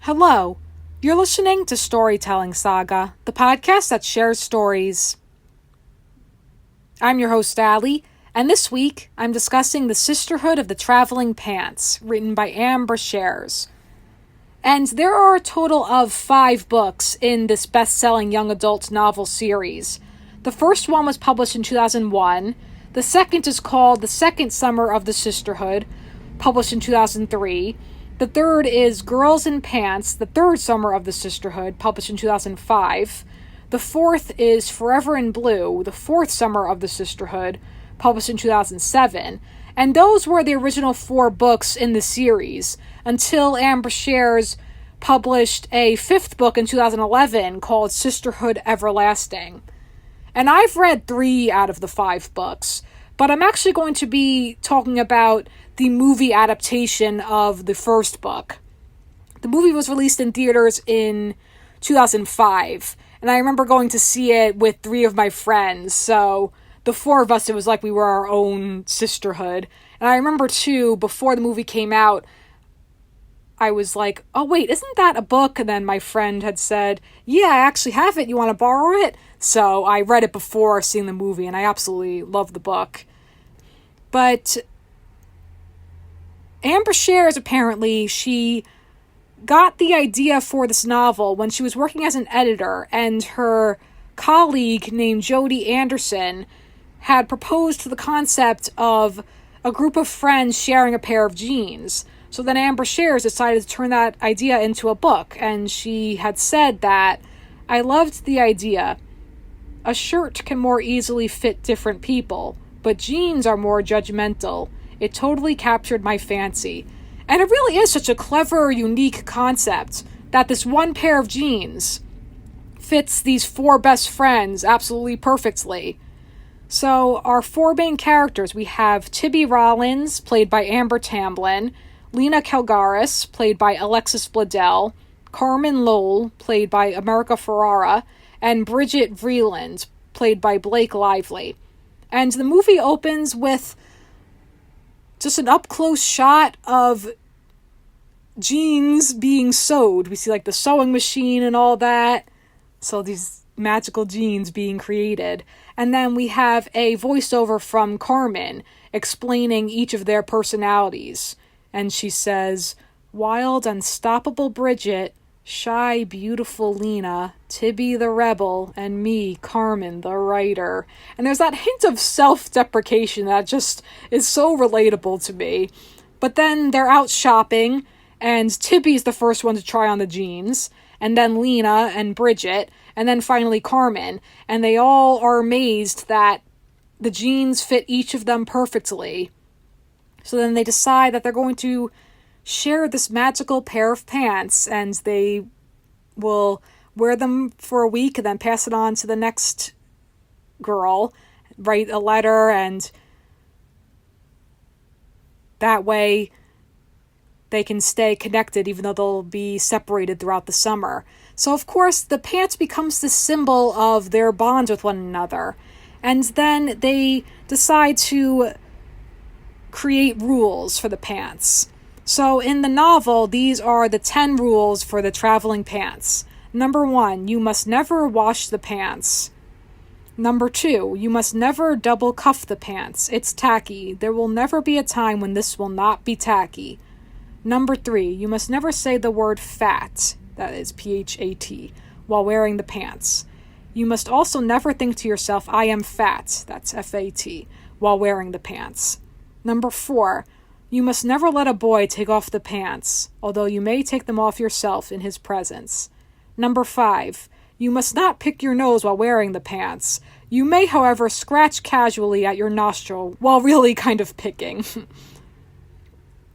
Hello, you're listening to Storytelling Saga, the podcast that shares stories. I'm your host, Allie, and this week I'm discussing The Sisterhood of the Traveling Pants, written by Ann Brashares. And there are a total of 5 books in this best-selling young adult novel series. The first one was published in 2001. The second is called The Second Summer of the Sisterhood, published in 2003. The third is Girls in Pants, The Third Summer of the Sisterhood, published in 2005. The fourth is Forever in Blue, The Fourth Summer of the Sisterhood, published in 2007. And those were the original 4 books in the series, until Ann Brashares published a 5th book in 2011 called Sisterhood Everlasting. And I've read 3 out of the 5 books, but I'm actually going to be talking about the movie adaptation of the first book. The movie was released in theaters in 2005, and I remember going to see it with 3 of my friends, so the 4 of us, it was like we were our own sisterhood. And I remember, too, before the movie came out, I was like, oh, wait, isn't that a book? And then my friend had said, yeah, I actually have it. You want to borrow it? So I read it before seeing the movie, and I absolutely love the book. But Ann Brashares, apparently, she got the idea for this novel when she was working as an editor, and her colleague named Jodie Anderson had proposed the concept of a group of friends sharing a pair of jeans. So then Ann Brashares decided to turn that idea into a book, and she had said that, I loved the idea. A shirt can more easily fit different people, but jeans are more judgmental. It totally captured my fancy. And it really is such a clever, unique concept that this one pair of jeans fits these 4 best friends absolutely perfectly. So our 4 main characters, we have Tibby Rollins, played by Amber Tamblyn, Lena Kalgaris, played by Alexis Bledel, Carmen Lowell, played by America Ferrara, and Bridget Vreeland, played by Blake Lively. And the movie opens with just an up-close shot of jeans being sewed. We see like the sewing machine and all that. So these magical jeans being created. And then we have a voiceover from Carmen explaining each of their personalities. And she says, wild, unstoppable Bridget, shy, beautiful Lena, Tibby the rebel, and me, Carmen the writer. And there's that hint of self-deprecation that just is so relatable to me. But then they're out shopping, and Tibby's the first one to try on the jeans, and then Lena and Bridget, and then finally Carmen. And they all are amazed that the jeans fit each of them perfectly. So then they decide that they're going to share this magical pair of pants, and they will wear them for a week and then pass it on to the next girl, write a letter, and that way they can stay connected even though they'll be separated throughout the summer. So of course the pants becomes the symbol of their bonds with one another, and then they decide to create rules for the pants. So in the novel, these are the 10 rules for the traveling pants. Number 1, you must never wash the pants. Number 2, you must never double cuff the pants. It's tacky. There will never be a time when this will not be tacky. Number 3, you must never say the word fat, that is P-H-A-T, while wearing the pants. You must also never think to yourself, I am fat, that's F-A-T, while wearing the pants. Number 4, you must never let a boy take off the pants, although you may take them off yourself in his presence. Number 5, you must not pick your nose while wearing the pants. You may, however, scratch casually at your nostril while really kind of picking.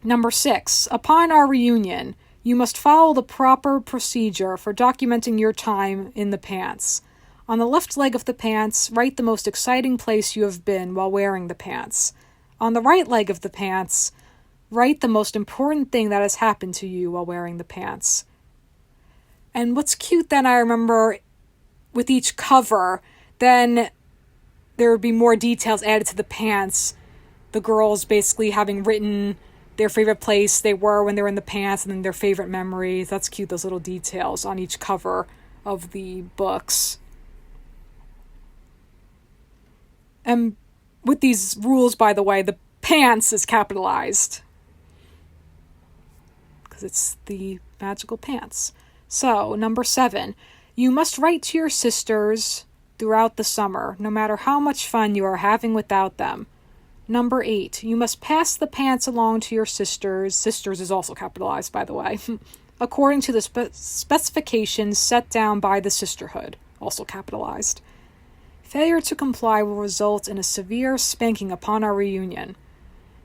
Number 6, upon our reunion, you must follow the proper procedure for documenting your time in the pants. On the left leg of the pants, write the most exciting place you have been while wearing the pants. On the right leg of the pants, write the most important thing that has happened to you while wearing the pants. And what's cute then, I remember, with each cover, then there would be more details added to the pants. The girls basically having written their favorite place they were when they were in the pants, and then their favorite memories. That's cute, those little details on each cover of the books. And with these rules, by the way, the pants is capitalized because it's the magical pants. So, number 7, you must write to your sisters throughout the summer, no matter how much fun you are having without them. Number 8, you must pass the pants along to your sisters. Sisters is also capitalized, by the way. According to the specifications set down by the Sisterhood, also capitalized. Failure to comply will result in a severe spanking upon our reunion.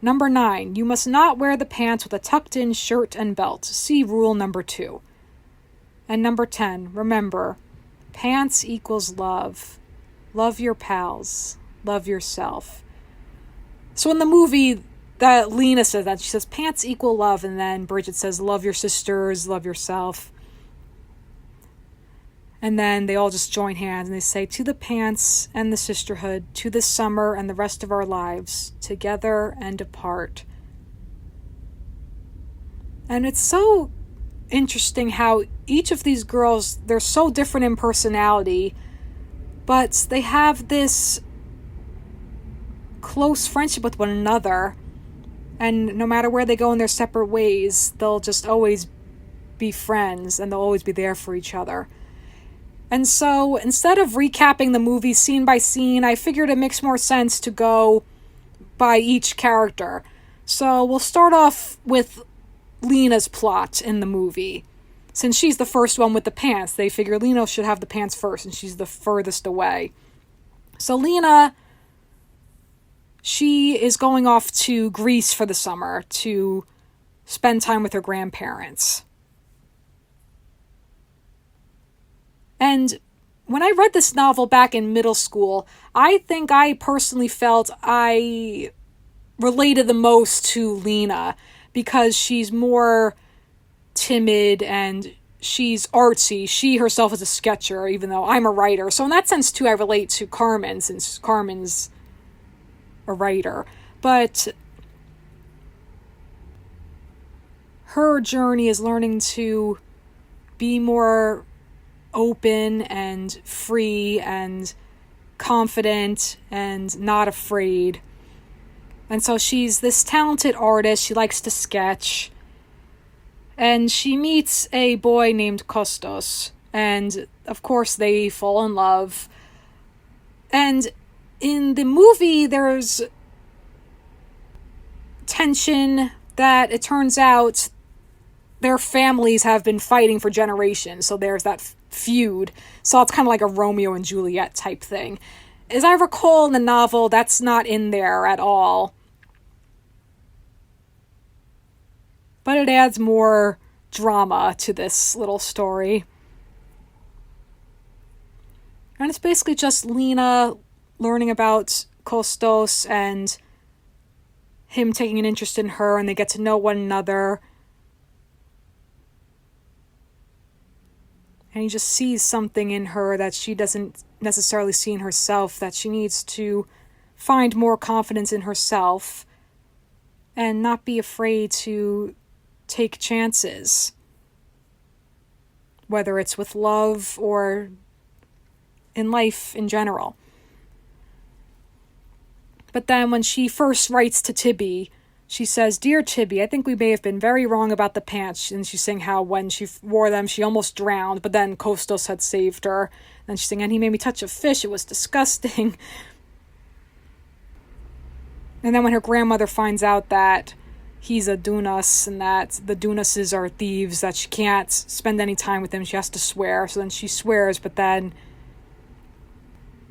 Number 9, you must not wear the pants with a tucked-in shirt and belt. See rule number 2. And number 10, remember, pants equals love. Love your pals. Love yourself. So in the movie, that Lena says that. She says, pants equal love, and then Bridget says, love your sisters, love yourself. And then they all just join hands, and they say, to the pants and the sisterhood, to this summer and the rest of our lives, together and apart. And it's so interesting how each of these girls, they're so different in personality, but they have this close friendship with one another, and no matter where they go in their separate ways, they'll just always be friends, and they'll always be there for each other. And so instead of recapping the movie scene by scene, I figured it makes more sense to go by each character. So we'll start off with Lena's plot in the movie. Since she's the first one with the pants, they figure Lena should have the pants first, and she's the furthest away. So Lena, she is going off to Greece for the summer to spend time with her grandparents. And when I read this novel back in middle school, I think I personally felt I related the most to Lena because she's more timid and she's artsy. She herself is a sketcher, even though I'm a writer. So in that sense, too, I relate to Carmen, since Carmen's a writer. But her journey is learning to be more open and free and confident and not afraid. And so she's this talented artist. She likes to sketch. And she meets a boy named Kostos. And of course they fall in love. And in the movie, there's tension that it turns out their families have been fighting for generations. So there's that feud. So it's kind of like a Romeo and Juliet type thing. As I recall in the novel, that's not in there at all. But it adds more drama to this little story. And it's basically just Lena learning about Kostos and him taking an interest in her, and they get to know one another. And he just sees something in her that she doesn't necessarily see in herself, that she needs to find more confidence in herself and not be afraid to take chances, whether it's with love or in life in general. But then when she first writes to Tibby, she says, "Dear Tibby, I think we may have been very wrong about the pants." And she's saying how when she wore them, she almost drowned, but then Kostos had saved her. And she's saying, and he made me touch a fish. It was disgusting. And then when her grandmother finds out that he's a Dunas and that the Dunases are thieves, that she can't spend any time with him, she has to swear. So then she swears, but then,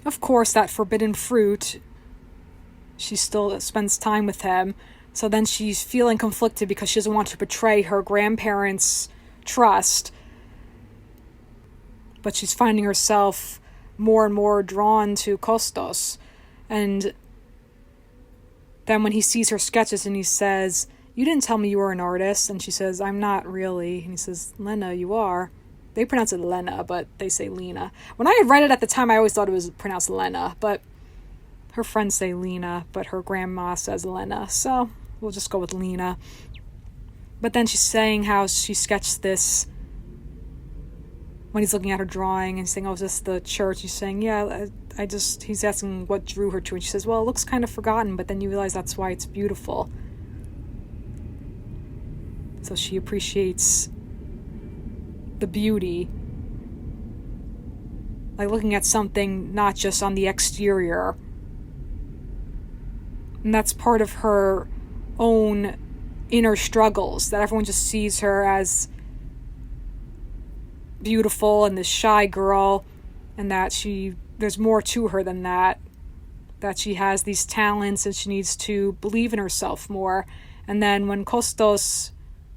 of course, that forbidden fruit, she still spends time with him. So then she's feeling conflicted because she doesn't want to betray her grandparents' trust. But she's finding herself more and more drawn to Kostos. And then when he sees her sketches and he says, "You didn't tell me you were an artist." And she says, "I'm not really." And he says, "Lena, you are." They pronounce it Lena, but they say Lena. When I had read it at the time, I always thought it was pronounced Lena. But her friends say Lena, but her grandma says Lena. So we'll just go with Lena. But then she's saying how she sketched this when he's looking at her drawing and saying, oh, is this the church? He's saying, yeah, he's asking what drew her to it. And she says, well, it looks kind of forgotten, but then you realize that's why it's beautiful. So she appreciates the beauty, like looking at something not just on the exterior. And that's part of her own inner struggles, that everyone just sees her as beautiful and this shy girl, and that there's more to her than that she has these talents and she needs to believe in herself more. And then when Kostos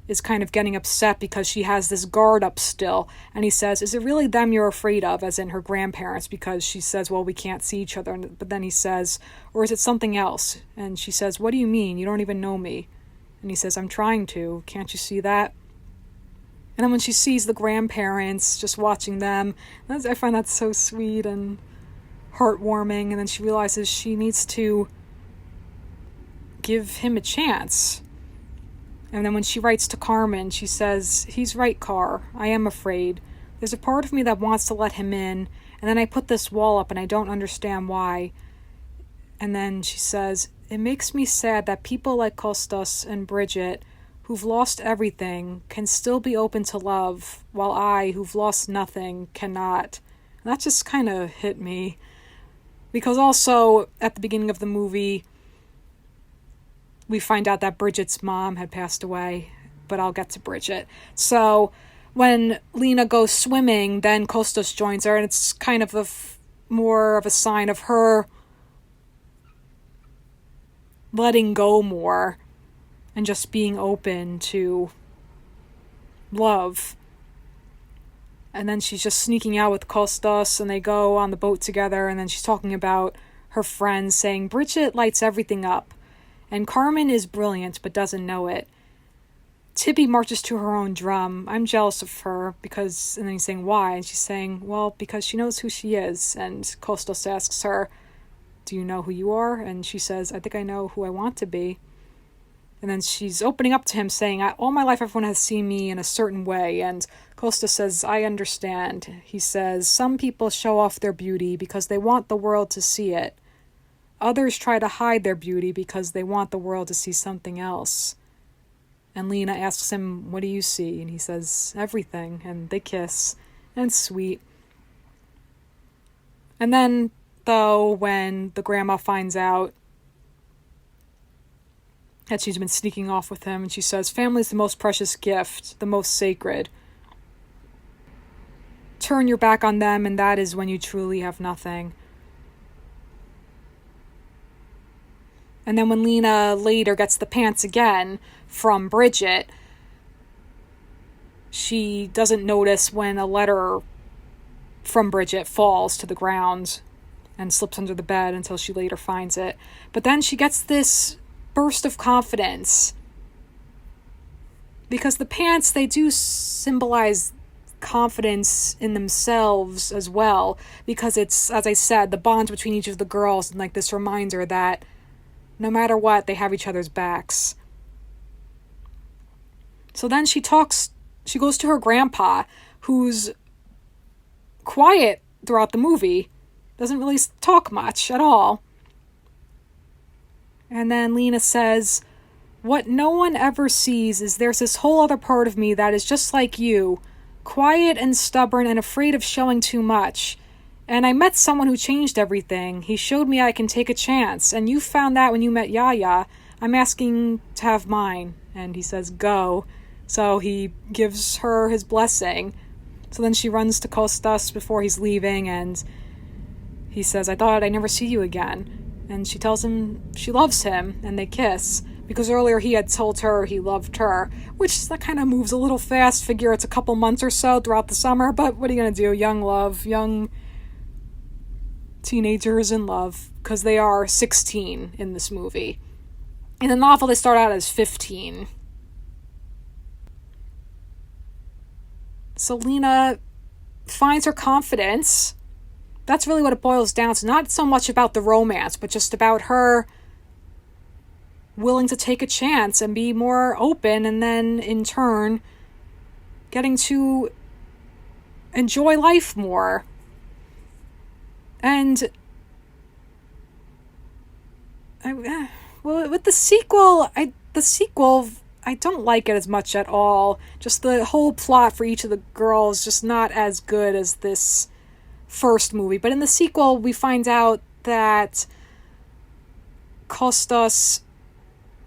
is kind of getting upset because she has this guard up still, and he says, is it really them you're afraid of, as in her grandparents? Because she says, well, we can't see each other. But then he says, or is it something else? And she says, what do you mean? You don't even know me. And he says, I'm trying to. Can't you see that? And then when she sees the grandparents, just watching them, I find that so sweet and heartwarming. And then she realizes she needs to give him a chance. And then when she writes to Carmen, she says, he's right, Car. I am afraid. There's a part of me that wants to let him in. And then I put this wall up and I don't understand why. And then she says, it makes me sad that people like Kostas and Bridget, who've lost everything, can still be open to love, while I, who've lost nothing, cannot. And that just kind of hit me. Because also, at the beginning of the movie, we find out that Bridget's mom had passed away, but I'll get to Bridget. So, when Lena goes swimming, then Kostos joins her, and it's kind of more of a sign of her letting go more and just being open to love. And then she's just sneaking out with Kostas, and they go on the boat together, and then she's talking about her friends, saying, Bridget lights everything up, and Carmen is brilliant but doesn't know it. Tibby marches to her own drum. I'm jealous of her because, and then he's saying, why? And she's saying, well, because she knows who she is. And Kostos asks her, do you know who you are? And she says, I think I know who I want to be. And then she's opening up to him, saying, all my life everyone has seen me in a certain way. And Kostos says, I understand. He says, some people show off their beauty because they want the world to see it. Others try to hide their beauty because they want the world to see something else. And Lena asks him, what do you see? And he says, everything. And they kiss. And it's sweet. And then, though, when the grandma finds out that she's been sneaking off with him, and she says, family's the most precious gift, the most sacred. Turn your back on them, and that is when you truly have nothing. And then when Lena later gets the pants again from Bridget, she doesn't notice when a letter from Bridget falls to the ground and slips under the bed until she later finds it. But then she gets this burst of confidence, because the pants, they do symbolize confidence in themselves as well, because it's, as I said, the bond between each of the girls, and like this reminder that no matter what, they have each other's backs. So then she goes to her grandpa, who's quiet throughout the movie, doesn't really talk much at all. And then Lena says, what no one ever sees is there's this whole other part of me that is just like you, quiet and stubborn and afraid of showing too much. And I met someone who changed everything. He showed me I can take a chance. And you found that when you met Yaya. I'm asking to have mine. And he says, go. So he gives her his blessing. So then she runs to Kostas before he's leaving, and he says, I thought I'd never see you again. And she tells him she loves him, and they kiss. Because earlier he had told her he loved her, which that kind of moves a little fast. Figure it's a couple months or so throughout the summer, but what are you going to do? Young love, young teenagers in love, because they are 16 in this movie. In the novel, they start out as 15. So Lena finds her confidence. That's really what it boils down to. Not so much about the romance, but just about her willing to take a chance and be more open, and then in turn getting to enjoy life more. And with the sequel, I don't like it as much at all. Just the whole plot for each of the girls just not as good as this first movie. But in the sequel, we find out that Kostas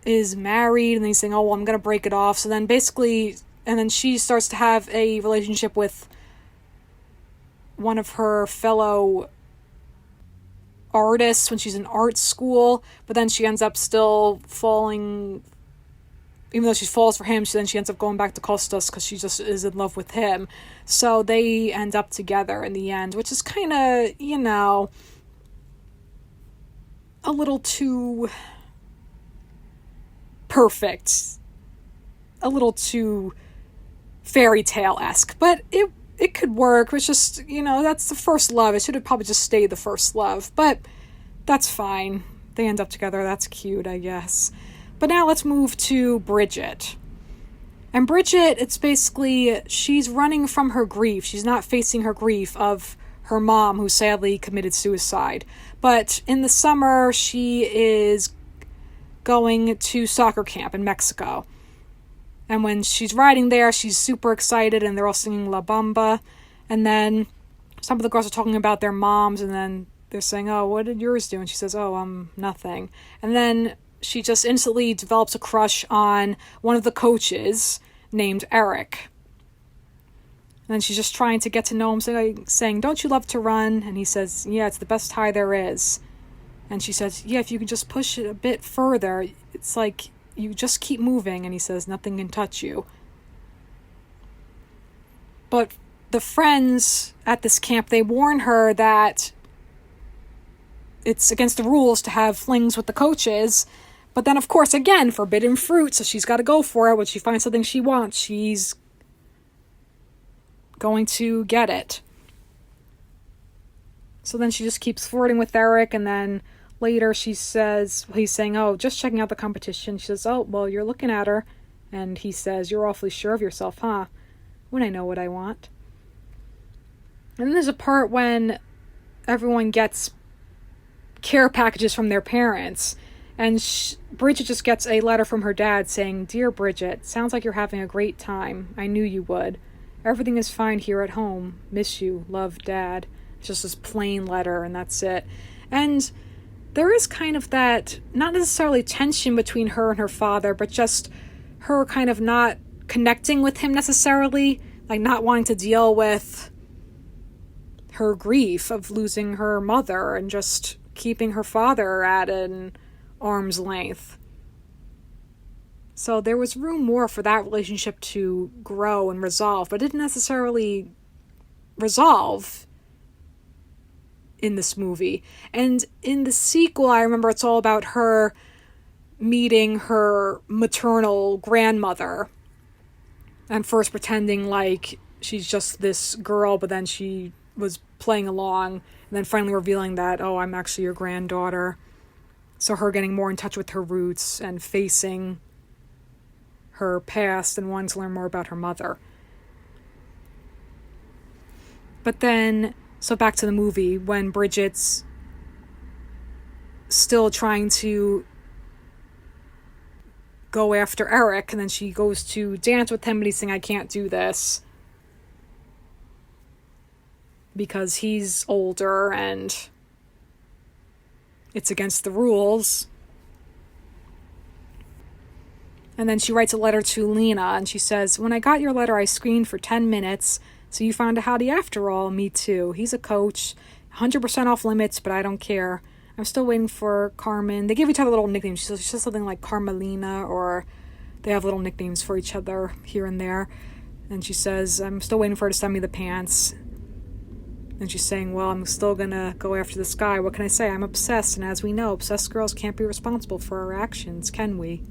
is married, and he's saying, oh, well, I'm going to break it off. So then basically, and then she starts to have a relationship with one of her fellow artists when she's in art school, but then she ends up still falling, even though she falls for him, she ends up going back to Kostas because she just is in love with him. So they end up together in the end, which is kind of, a little too perfect, a little too fairy tale-esque, but it could work. It's just, that's the first love. It should have probably just stayed the first love, but that's fine. They end up together. That's cute, I guess. But now let's move to Bridget. And Bridget, it's basically, she's running from her grief. She's not facing her grief of her mom, who sadly committed suicide. But in the summer, she is going to soccer camp in Mexico. And when she's riding there, she's super excited, and they're all singing La Bamba. And then some of the girls are talking about their moms, and then they're saying, oh, what did yours do? And she says, oh, nothing. And then she just instantly develops a crush on one of the coaches named Eric. And then she's just trying to get to know him, saying, don't you love to run? And he says, yeah, it's the best high there is. And she says, yeah, if you could just push it a bit further, it's like you just keep moving. And he says, nothing can touch you. But the friends at this camp, they warn her that it's against the rules to have flings with the coaches. But then, of course, again, forbidden fruit, so she's got to go for it. When she finds something she wants, she's going to get it. So then she just keeps flirting with Eric, and then later he's saying, oh, just checking out the competition. She says, oh, well, you're looking at her. And he says, you're awfully sure of yourself, huh? When I know what I want. And then there's a part when everyone gets care packages from their parents. And Bridget just gets a letter from her dad saying, Dear Bridget, sounds like you're having a great time. I knew you would. Everything is fine here at home. Miss you. Love, Dad. It's just this plain letter, and that's it. And there is kind of that, not necessarily tension between her and her father, but just her kind of not connecting with him necessarily, like not wanting to deal with her grief of losing her mother and just keeping her father at an arm's length. So there was room more for that relationship to grow and resolve, but it didn't necessarily resolve in this movie. And in the sequel, I remember it's all about her meeting her maternal grandmother and first pretending like she's just this girl, but then she was playing along, and then finally revealing that, oh, I'm actually your granddaughter. So her getting more in touch with her roots and facing her past and wanting to learn more about her mother. But then, so back to the movie, when Bridget's still trying to go after Eric, and then she goes to dance with him, but he's saying, I can't do this because he's older and it's against the rules. And then she writes a letter to Lena, and she says, when I got your letter, I screened for 10 minutes, so you found a hottie after all. Me too. He's a coach, 100% off limits, but I don't care. I'm still waiting for Carmen. They give each other little nicknames. She says something like Carmelina, or they have little nicknames for each other here and there. And she says, I'm still waiting for her to send me the pants. And she's saying, well, I'm still gonna go after this guy. What can I say? I'm obsessed, and as we know, obsessed girls can't be responsible for our actions, can we?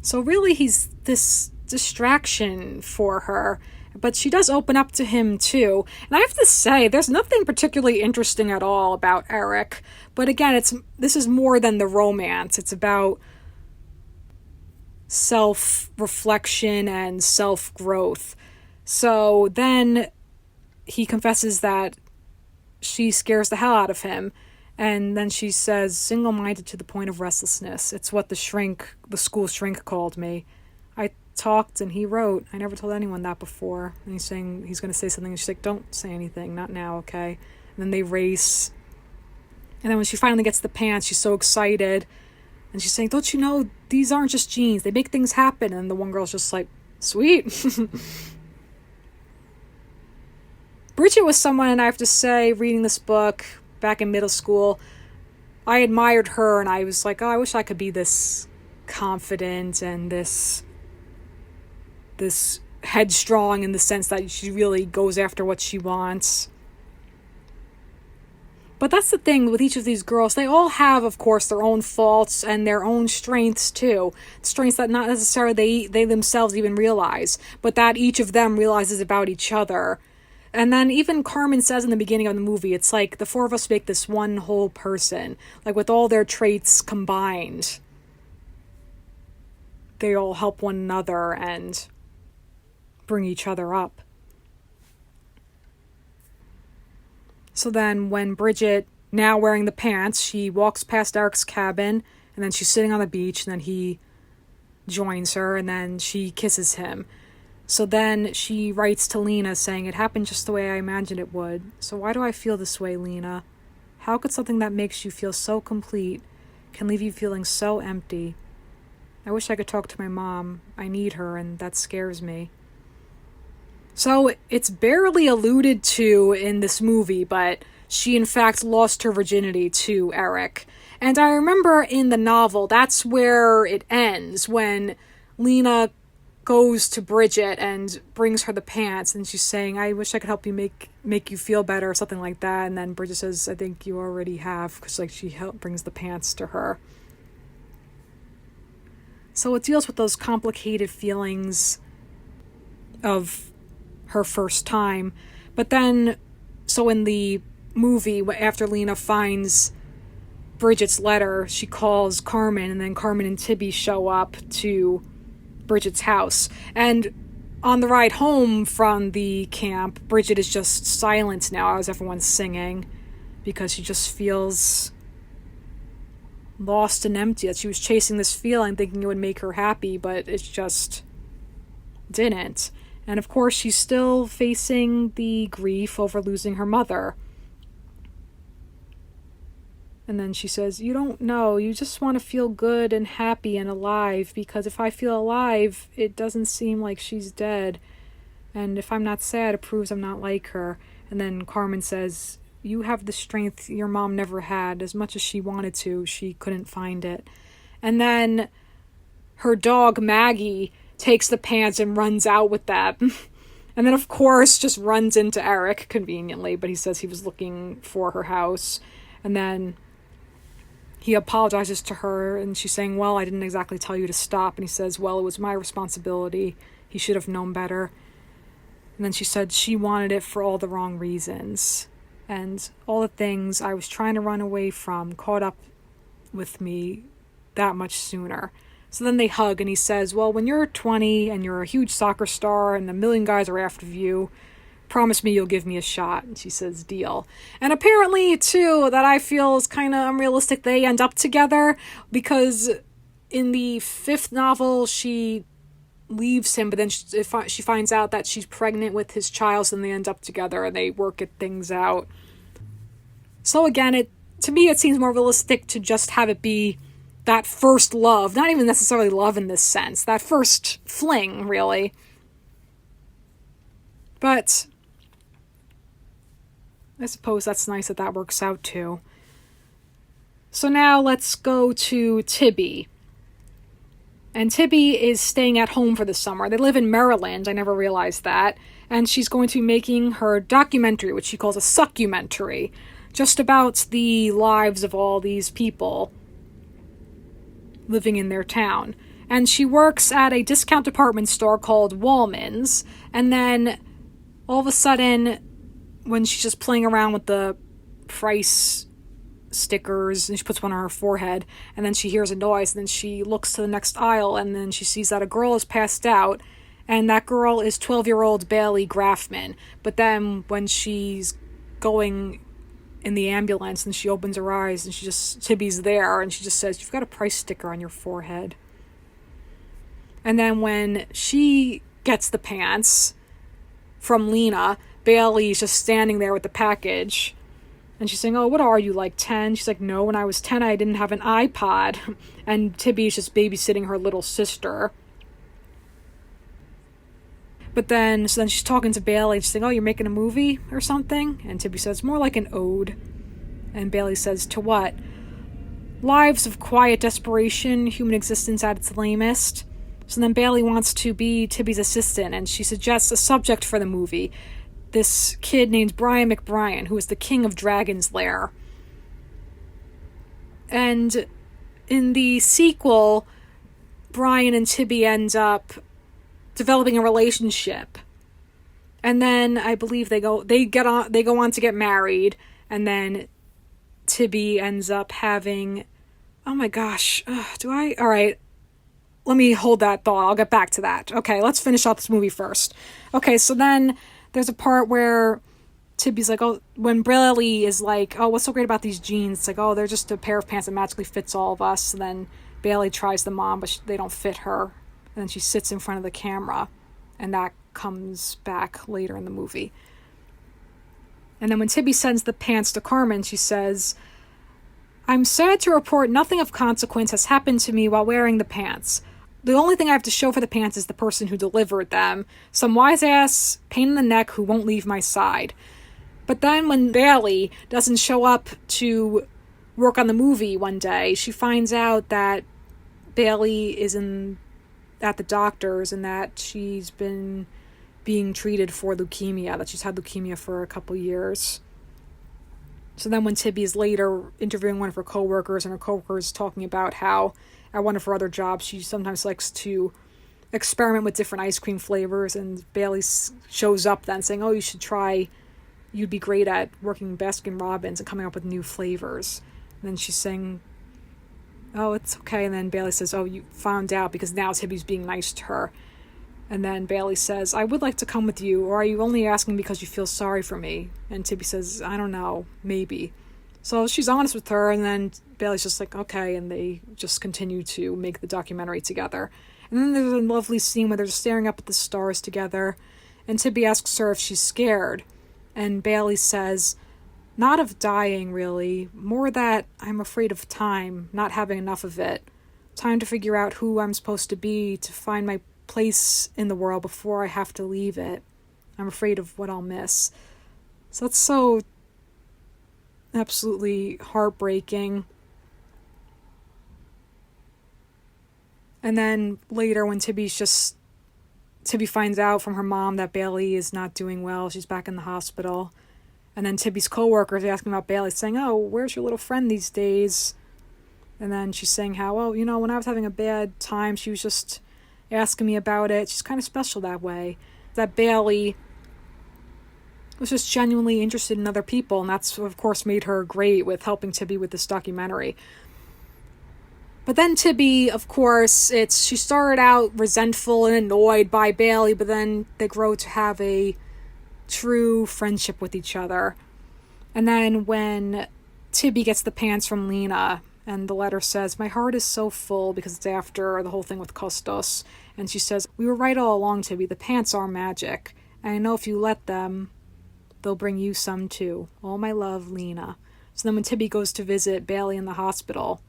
So really, he's this distraction for her. But she does open up to him too. And I have to say, there's nothing particularly interesting at all about Eric. But again, this is more than the romance. It's about self-reflection and self-growth. So then he confesses that she scares the hell out of him. And then she says, single-minded to the point of restlessness. It's what the school shrink called me. I talked and he wrote. I never told anyone that before. And he's saying he's going to say something. And she's like, don't say anything. Not now, okay? And then they race. And then when she finally gets the pants, she's so excited. And she's saying, don't you know, these aren't just jeans. They make things happen. And the one girl's just like, sweet. Bridget was someone, and I have to say, reading this book back in middle school, I admired her, and I was like, oh, I wish I could be this confident and this headstrong in the sense that she really goes after what she wants. But that's the thing with each of these girls. They all have, of course, their own faults and their own strengths, too. Strengths that not necessarily they themselves even realize, but that each of them realizes about each other. And then even Carmen says in the beginning of the movie, it's like the four of us make this one whole person. Like with all their traits combined, they all help one another and bring each other up. So then when Bridget, now wearing the pants, she walks past Eric's cabin, and then she's sitting on the beach, and then he joins her, and then she kisses him. So then she writes to Lena saying, it happened just the way I imagined it would. So why do I feel this way, Lena? How could something that makes you feel so complete can leave you feeling so empty? I wish I could talk to my mom. I need her, and that scares me. So it's barely alluded to in this movie, but she in fact lost her virginity to Eric. And I remember in the novel, that's where it ends, when Lena goes to Bridget and brings her the pants, and she's saying, I wish I could help you make you feel better, or something like that. And then Bridget says, I think you already have, because like she brings the pants to her. So it deals with those complicated feelings of her first time. But then, so in the movie, after Lena finds Bridget's letter, she calls Carmen, and then Carmen and Tibby show up to Bridget's house. And on the ride home from the camp, Bridget is just silent now as everyone's singing, because she just feels lost and empty. That she was chasing this feeling, thinking it would make her happy, but it just didn't. And of course, she's still facing the grief over losing her mother. And then she says, you don't know, you just want to feel good and happy and alive, because if I feel alive, it doesn't seem like she's dead. And if I'm not sad, it proves I'm not like her. And then Carmen says, you have the strength your mom never had. As much as she wanted to, she couldn't find it. And then her dog, Maggie, takes the pants and runs out with that. And then, of course, just runs into Eric, conveniently, but he says he was looking for her house. And then he apologizes to her, and she's saying, well, I didn't exactly tell you to stop. And he says, well, it was my responsibility. He should have known better. And then she said she wanted it for all the wrong reasons. And all the things I was trying to run away from caught up with me that much sooner. So then they hug, and he says, well, when you're 20 and you're a huge soccer star and a million guys are after you, promise me you'll give me a shot. And she says, deal. And apparently, too, that I feel is kind of unrealistic, they end up together, because in the 5th novel, she leaves him, but then she finds out that she's pregnant with his child, and they end up together, and they work things out. So again, to me, it seems more realistic to just have it be that first love, not even necessarily love in this sense, that first fling, really. But I suppose that's nice that works out too. So now let's go to Tibby. And Tibby is staying at home for the summer. They live in Maryland, I never realized that. And she's going to be making her documentary, which she calls a suckumentary, just about the lives of all these people living in their town. And she works at a discount department store called Wallman's, and then all of a sudden, when she's just playing around with the price stickers, and she puts one on her forehead, and then she hears a noise, and then she looks to the next aisle, and then she sees that a girl is passed out, and that girl is 12-year-old Bailey Graffman. But then when she's going in the ambulance and she opens her eyes and Tibby's there, and she just says, "You've got a price sticker on your forehead." And then when she gets the pants from Lena, Bailey's just standing there with the package, and she's saying, "Oh, what are you, like 10?" She's like, "No, when I was 10, I didn't have an iPod." And Tibby's just babysitting her little sister. But then, so then she's talking to Bailey, and she's saying, "Oh, you're making a movie or something?" And Tibby says, "More like an ode." And Bailey says, "To what?" "Lives of quiet desperation, human existence at its lamest." So then Bailey wants to be Tibby's assistant, and she suggests a subject for the movie. This kid named Brian McBrien, who is the king of Dragon's Lair. And in the sequel, Brian and Tibby end up developing a relationship. And then I believe they go on to get married, and then Tibby ends up having, oh my gosh, all right, let me hold that thought. I'll get back to that. Okay, let's finish up this movie first. Okay, so then there's a part where Tibby's like, oh, when Bailey is like, "Oh, what's so great about these jeans?" It's like, "Oh, they're just a pair of pants that magically fits all of us." And then Bailey tries them on, but they don't fit her. And then she sits in front of the camera, and that comes back later in the movie. And then when Tibby sends the pants to Carmen, she says, "I'm sad to report nothing of consequence has happened to me while wearing the pants. The only thing I have to show for the pants is the person who delivered them. Some wise-ass pain in the neck who won't leave my side." But then when Bailey doesn't show up to work on the movie one day, she finds out that Bailey is at the doctor's and that she's been being treated for leukemia, that she's had leukemia for a couple years. So then when Tibby is later interviewing one of her coworkers, and her coworker is talking about how at one of her other jobs she sometimes likes to experiment with different ice cream flavors, and Bailey shows up then saying, "Oh, you'd be great at working Baskin Robbins and coming up with new flavors." And then she's saying, "Oh, it's okay." And then Bailey says, "Oh, you found out because now Tibby's being nice to her." And then Bailey says, "I would like to come with you, or are you only asking because you feel sorry for me?" And Tibby says, "I don't know, maybe." So she's honest with her, and then Bailey's just like, "Okay," and they just continue to make the documentary together. And then there's a lovely scene where they're just staring up at the stars together, and Tibby asks her if she's scared. And Bailey says, "Not of dying, really. More that I'm afraid of time, not having enough of it. Time to figure out who I'm supposed to be, to find my place in the world before I have to leave it. I'm afraid of what I'll miss." So that's so absolutely heartbreaking. And then later when Tibby finds out from her mom that Bailey is not doing well, she's back in the hospital. And then Tibby's coworker is asking about Bailey, saying, "Oh, where's your little friend these days?" And then she's saying how, "Oh, when I was having a bad time, she was just asking me about it. She's kind of special that way." That Bailey was just genuinely interested in other people, and that's, of course, made her great with helping Tibby with this documentary. But then Tibby, of course, she started out resentful and annoyed by Bailey, but then they grow to have a true friendship with each other. And then when Tibby gets the pants from Lena, and the letter says, "My heart is so full," because it's after the whole thing with Costos. And she says, "We were right all along, Tibby. The pants are magic. And I know if you let them, they'll bring you some too. All my love, Lena." So then when Tibby goes to visit Bailey in the hospital,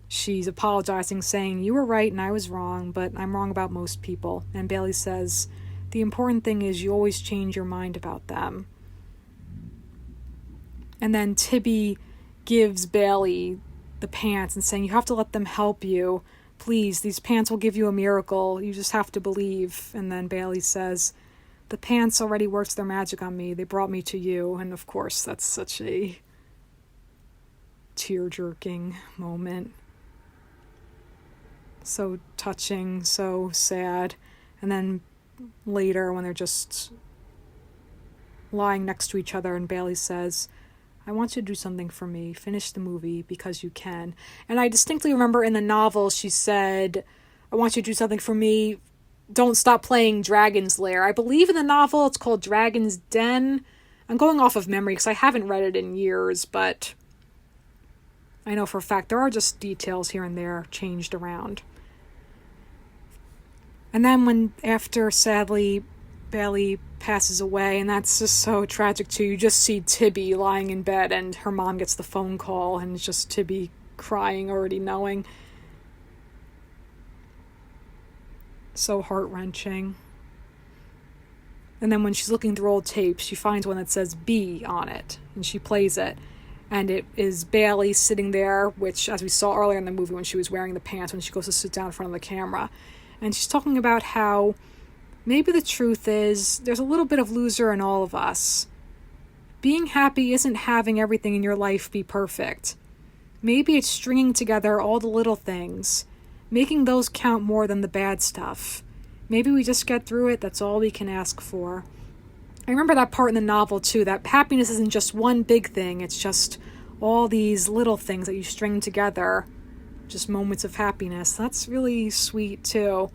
she's apologizing, saying, "You were right and I was wrong, but I'm wrong about most people." And Bailey says, "The important thing is you always change your mind about them." And then Tibby gives Bailey the pants and saying, "You have to let them help you. Please, these pants will give you a miracle. You just have to believe." And then Bailey says, "The pants already worked their magic on me. They brought me to you." And of course, that's such a tear-jerking moment. So touching, so sad. And then later, when they're just lying next to each other, and Bailey says, I want you to do something for me. Finish the movie because you can. And I distinctly remember in the novel she said, I want you to do something for me. Don't stop playing Dragon's Lair. I believe in the novel it's called Dragon's Den. I'm going off of memory because I haven't read it in years, but I know for a fact there are just details here and there changed around. And then after sadly Bailey passes away, and that's just so tragic too, you just see Tibby lying in bed and her mom gets the phone call and it's just Tibby crying, already knowing. So heart-wrenching. And then when she's looking through old tapes, she finds one that says B on it, and she plays it. And it is Bailey sitting there, which, as we saw earlier in the movie when she was wearing the pants, when she goes to sit down in front of the camera. And she's talking about how maybe the truth is there's a little bit of loser in all of us. Being happy isn't having everything in your life be perfect. Maybe it's stringing together all the little things, making those count more than the bad stuff. Maybe we just get through it, that's all we can ask for. I remember that part in the novel too, that happiness isn't just one big thing, it's just all these little things that you string together, just moments of happiness. That's really sweet too.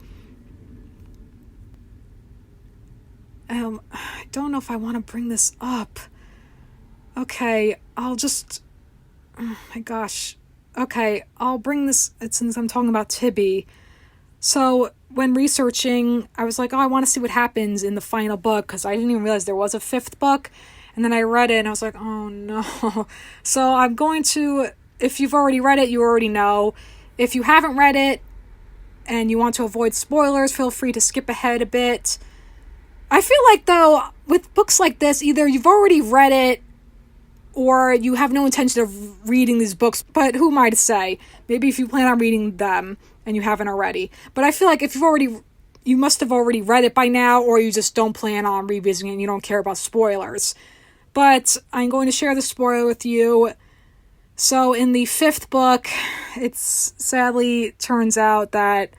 I don't know if I want to bring this up. Okay, oh my gosh. Okay, I'll bring this since I'm talking about Tibby. So when researching, I was like, I want to see what happens in the final book, because I didn't even realize there was a 5th book. And then I read it and I was like, oh no. So I'm going to, if you've already read it, you already know. If you haven't read it and you want to avoid spoilers, feel free to skip ahead a bit. I feel like, though, with books like this, either you've already read it or you have no intention of reading these books, but who am I to say? Maybe if you plan on reading them and you haven't already. But I feel like if you must have already read it by now, or you just don't plan on revisiting it and you don't care about spoilers. But I'm going to share the spoiler with you. So in the 5th book, it's sadly turns out that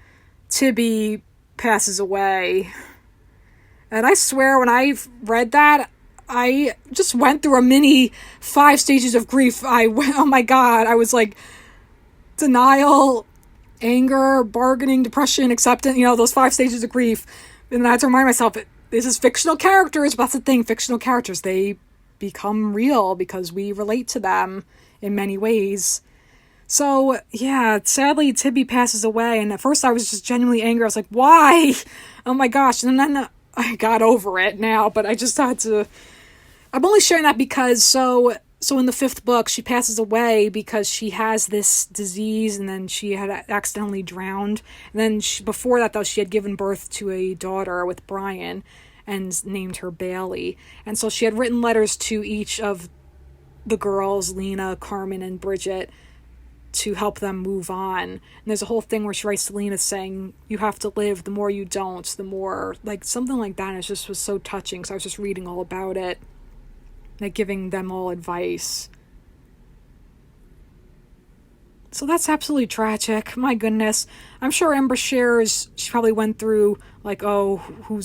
Tibby passes away. And I swear when I read that, I just went through a mini 5 stages of grief. Oh my God, I was like, denial, anger, bargaining, depression, acceptance, those 5 stages of grief. And then I had to remind myself, this is fictional characters, but that's the thing, fictional characters, they become real because we relate to them in many ways. So, yeah, sadly, Tibby passes away, and at first I was just genuinely angry. I was like, why? Oh my gosh, and then I got over it now, but I just had to... I'm only sharing that because, so in the 5th book, she passes away because she has this disease, and then she had accidentally drowned. And then before that, though, she had given birth to a daughter with Brian and named her Bailey. And so she had written letters to each of the girls, Lena, Carmen, and Bridget, to help them move on. And there's a whole thing where she writes to Lena saying, you have to live, the more you don't, the more, like, something like that. And it just was so touching, so I was just reading all about it, like giving them all advice. So that's absolutely tragic. My goodness. I'm sure Ann Brashares, she probably went through, like, oh, who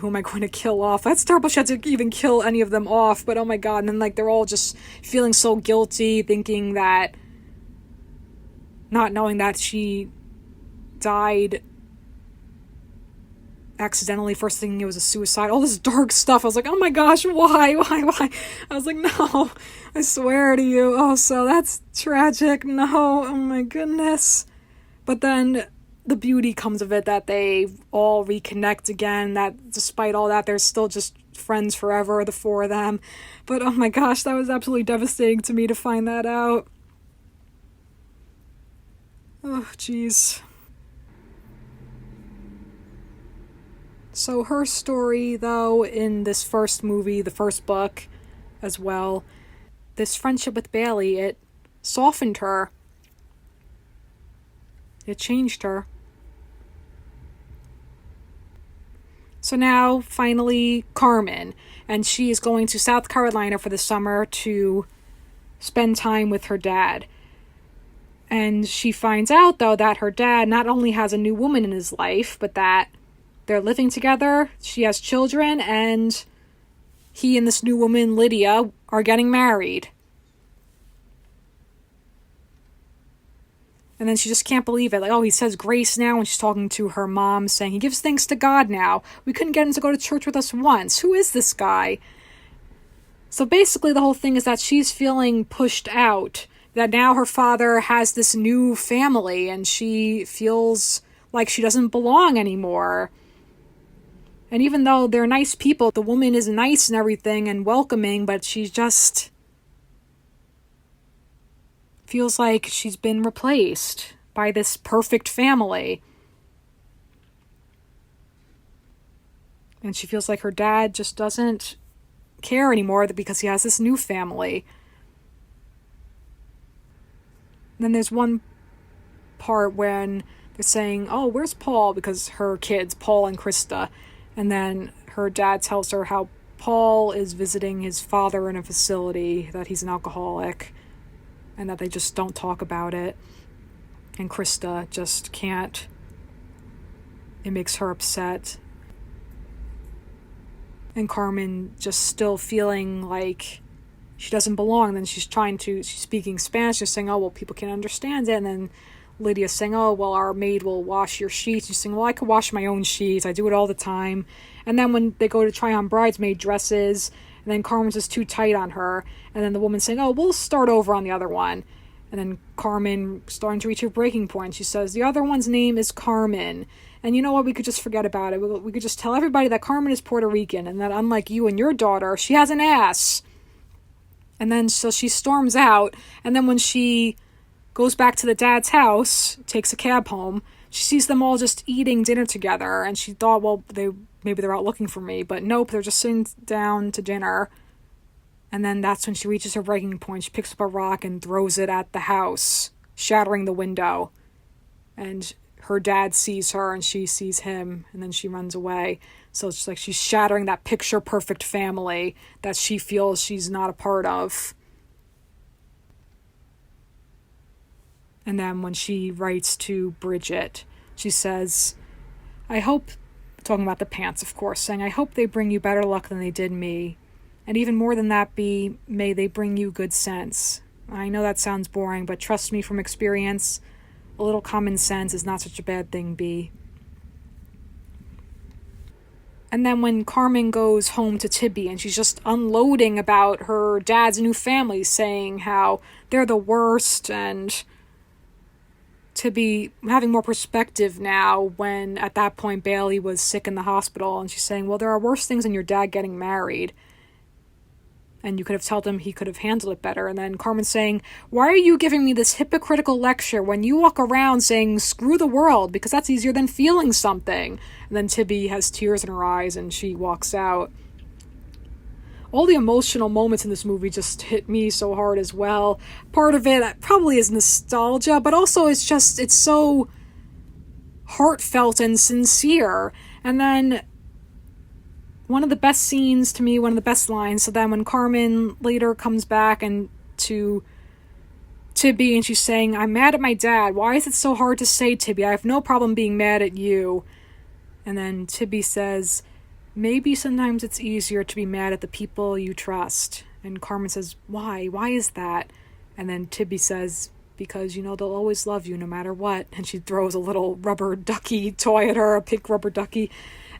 am I going to kill off? That's terrible she had to even kill any of them off, but oh my God. And then, like, they're all just feeling so guilty, thinking that, not knowing that she died accidentally, first thinking it was a suicide, all this dark stuff. I was like, oh my gosh, why? I was like, no, I swear to you. Oh, so that's tragic. No, oh my goodness. But then the beauty comes of it, that they all reconnect again, that despite all that, they're still just friends forever, the 4 of them. But oh my gosh, that was absolutely devastating to me to find that out. Oh, jeez. So her story, though, in this first movie, the first book as well, this friendship with Bailey, it softened her. It changed her. So now, finally, Carmen. And she is going to South Carolina for the summer to spend time with her dad. And she finds out, though, that her dad not only has a new woman in his life, but that they're living together, she has children, and he and this new woman, Lydia, are getting married. And then she just can't believe it. Like, oh, he says grace now when she's talking to her mom, saying he gives thanks to God now. We couldn't get him to go to church with us once. Who is this guy? So basically the whole thing is that she's feeling pushed out. That now her father has this new family and she feels like she doesn't belong anymore. And even though they're nice people, the woman is nice and everything and welcoming, but she just feels like she's been replaced by this perfect family. And she feels like her dad just doesn't care anymore because he has this new family. And then there's one part when they're saying, oh, where's Paul? Because her kids, Paul and Krista. And then her dad tells her how Paul is visiting his father in a facility, that he's an alcoholic, and that they just don't talk about it. And Krista just can't. It makes her upset. And Carmen just still feeling like she doesn't belong. Then she's speaking Spanish, just saying, oh, well, people can't understand it. And then Lydia's saying, oh, well, our maid will wash your sheets. She's saying, well, I could wash my own sheets. I do it all the time. And then when they go to try on bridesmaid dresses, and then Carmen's just too tight on her. And then the woman's saying, oh, we'll start over on the other one. And then Carmen starting to reach her breaking point. She says, the other one's name is Carmen. And you know what? We could just forget about it. We could just tell everybody that Carmen is Puerto Rican and that unlike you and your daughter, she has an ass. And then so she storms out. And then when she goes back to the dad's house, takes a cab home, she sees them all just eating dinner together. And she thought, well, maybe they're out looking for me. But nope, they're just sitting down to dinner. And then that's when she reaches her breaking point. She picks up a rock and throws it at the house, shattering the window. And her dad sees her and she sees him, and then she runs away. So it's like she's shattering that picture-perfect family that she feels she's not a part of. And then when she writes to Bridget, she says, I hope, talking about the pants, of course, saying, I hope they bring you better luck than they did me. And even more than that be, may they bring you good sense. I know that sounds boring, but trust me from experience, a little common sense is not such a bad thing, B. And then when Carmen goes home to Tibby and she's just unloading about her dad's new family, saying how they're the worst, and Tibby having more perspective now when at that point Bailey was sick in the hospital, and she's saying, well, there are worse things than your dad getting married. And you could have told him he could have handled it better. And then Carmen's saying, why are you giving me this hypocritical lecture when you walk around saying, screw the world, because that's easier than feeling something? And then Tibby has tears in her eyes and she walks out. All the emotional moments in this movie just hit me so hard as well. Part of it probably is nostalgia, but also it's so heartfelt and sincere. And then one of the best scenes to me, one of the best lines. So then when Carmen later comes back and to Tibby and she's saying, I'm mad at my dad. Why is it so hard to say, Tibby? I have no problem being mad at you. And then Tibby says, maybe sometimes it's easier to be mad at the people you trust. And Carmen says, why? Why is that? And then Tibby says, because, they'll always love you no matter what. And she throws a little rubber ducky toy at her, a pink rubber ducky.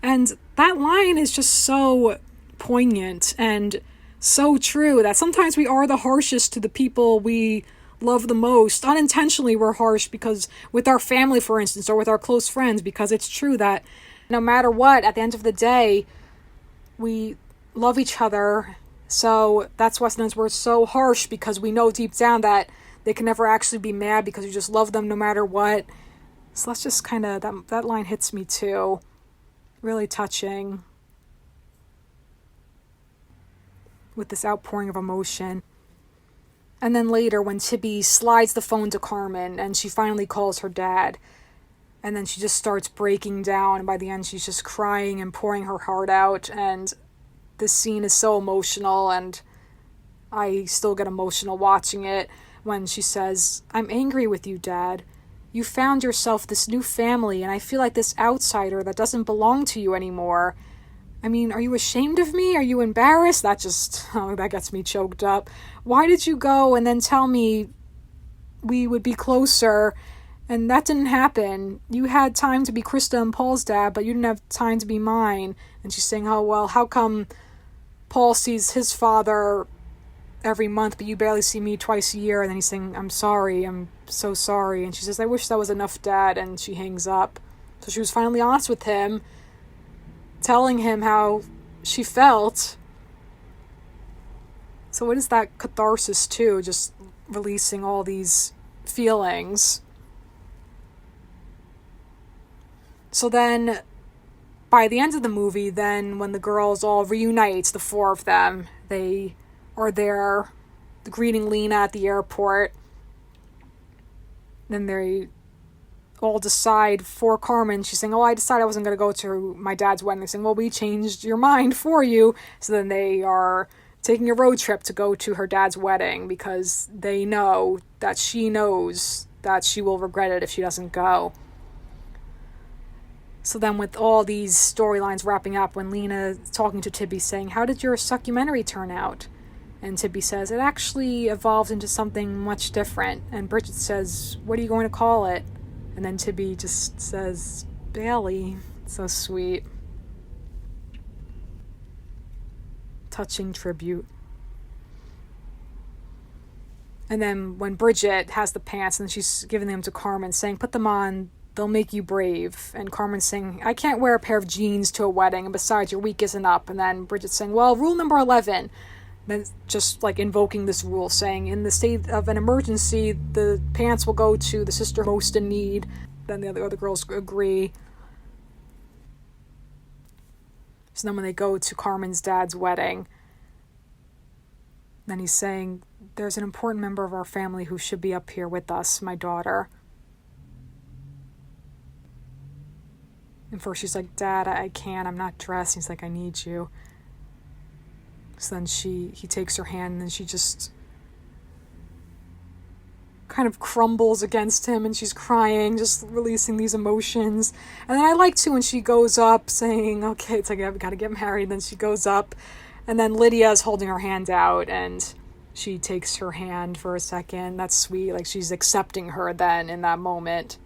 And that line is just so poignant and so true that sometimes we are the harshest to the people we love the most. Unintentionally, we're harsh because with our family, for instance, or with our close friends, because it's true that no matter what, at the end of the day, we love each other. So that's why sometimes we're so harsh, because we know deep down that they can never actually be mad because you just love them no matter what. So that's just kind of, that line hits me too. Really touching with this outpouring of emotion. And then later when Tibby slides the phone to Carmen and she finally calls her dad, and then she just starts breaking down, and by the end she's just crying and pouring her heart out, and this scene is so emotional, and I still get emotional watching it when she says, I'm angry with you, Dad. You found yourself this new family, and I feel like this outsider that doesn't belong to you anymore. I mean, are you ashamed of me? Are you embarrassed? That gets me choked up. Why did you go and then tell me we would be closer? And that didn't happen. You had time to be Krista and Paul's dad, but you didn't have time to be mine. And she's saying, oh, well, how come Paul sees his father every month, but you barely see me twice a year? And then he's saying, I'm sorry, I'm so sorry. And she says, I wish that was enough, Dad. And she hangs up. So she was finally honest with him, telling him how she felt. So it is that catharsis too, just releasing all these feelings. So then, by the end of the movie, then when the girls all reunite, the four of them, they are there greeting Lena at the airport. Then they all decide for Carmen. She's saying, oh, I decided I wasn't going to go to my dad's wedding. They're saying, well, we changed your mind for you. So then they are taking a road trip to go to her dad's wedding because they know that she knows that she will regret it if she doesn't go. So then with all these storylines wrapping up, when Lena is talking to Tibby saying, how did your documentary turn out? And Tibby says, it actually evolved into something much different. And Bridget says, what are you going to call it? And then Tibby just says, Bailey. So sweet. Touching tribute. And then when Bridget has the pants and she's giving them to Carmen, saying, put them on, they'll make you brave. And Carmen's saying, I can't wear a pair of jeans to a wedding, and besides, your week isn't up. And then Bridget's saying, well, rule number 11. Then just like invoking this rule, saying, in the state of an emergency, the pants will go to the sister most in need. Then the other girls agree. So then when they go to Carmen's dad's wedding, then he's saying, there's an important member of our family who should be up here with us, my daughter. And first she's like, Dad, I can't, I'm not dressed. He's like, I need you. So then he takes her hand, and then she just kind of crumbles against him, and she's crying, just releasing these emotions. And then I like too when she goes up saying, okay, it's like, I've got to get married. And then she goes up, and then Lydia's holding her hand out, and she takes her hand for a second. That's sweet. Like she's accepting her then in that moment.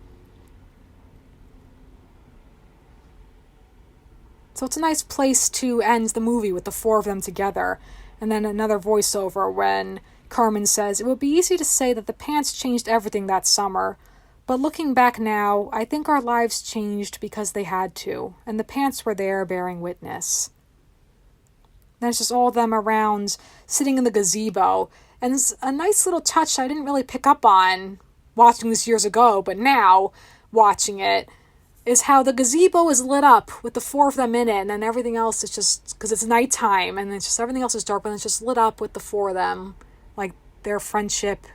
So it's a nice place to end the movie with the four of them together. And then another voiceover when Carmen says, it would be easy to say that the pants changed everything that summer, but looking back now, I think our lives changed because they had to, and the pants were there bearing witness. Then it's just all of them around, sitting in the gazebo, and it's a nice little touch I didn't really pick up on watching this years ago, but now, watching it, is how the gazebo is lit up with the four of them in it, and then everything else is just, because it's nighttime, and it's just everything else is dark, but it's just lit up with the four of them, like their friendship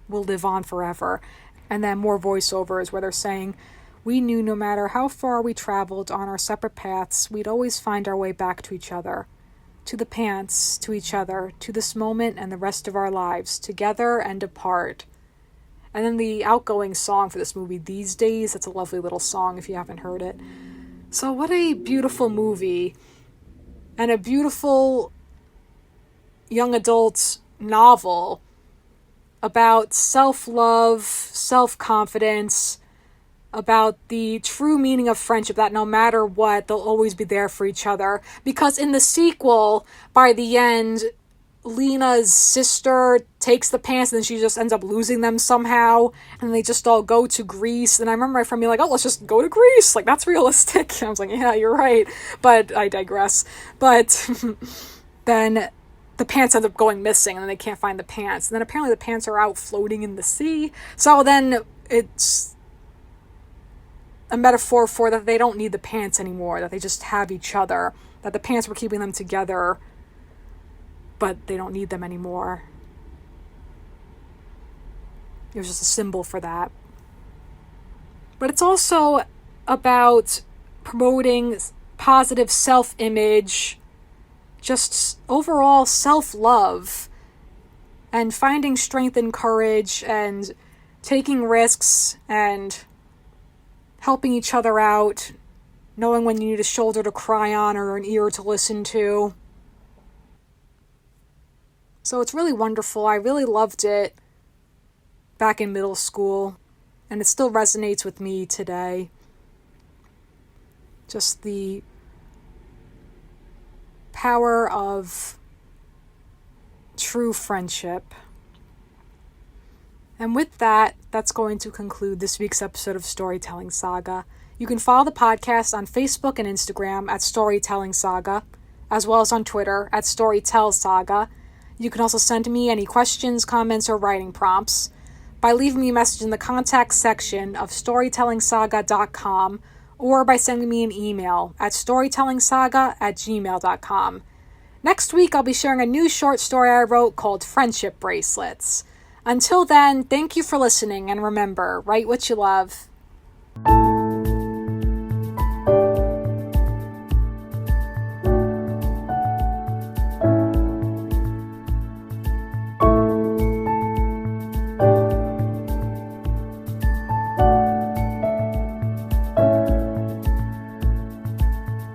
will live on forever. And then more voiceovers where they're saying, we knew no matter how far we traveled on our separate paths, we'd always find our way back to each other, to the pants, to each other, to this moment and the rest of our lives, together and apart. And then the outgoing song for this movie, These Days, that's a lovely little song if you haven't heard it. So what a beautiful movie, and a beautiful young adult novel about self-love, self-confidence, about the true meaning of friendship, that no matter what, they'll always be there for each other. Because in the sequel, by the end, Lena's sister takes the pants and then she just ends up losing them somehow, and they just all go to Greece. And I remember my friend being like, oh, let's just go to Greece, like that's realistic. And I was like, yeah, you're right, but I digress. But then the pants end up going missing, and then they can't find the pants, and then apparently the pants are out floating in the sea. So then it's a metaphor for that they don't need the pants anymore, that they just have each other, that the pants were keeping them together, but they don't need them anymore. It was just a symbol for that. But it's also about promoting positive self-image, just overall self-love, and finding strength and courage, and taking risks, and helping each other out, knowing when you need a shoulder to cry on or an ear to listen to. So it's really wonderful. I really loved it back in middle school, and it still resonates with me today. Just the power of true friendship. And with that, that's going to conclude this week's episode of Storytelling Saga. You can follow the podcast on Facebook and Instagram at Storytelling Saga, as well as on Twitter at Storytell Saga. You can also send me any questions, comments, or writing prompts by leaving me a message in the contact section of storytellingsaga.com or by sending me an email at storytellingsaga@gmail.com. Next week, I'll be sharing a new short story I wrote called Friendship Bracelets. Until then, thank you for listening, and remember, write what you love.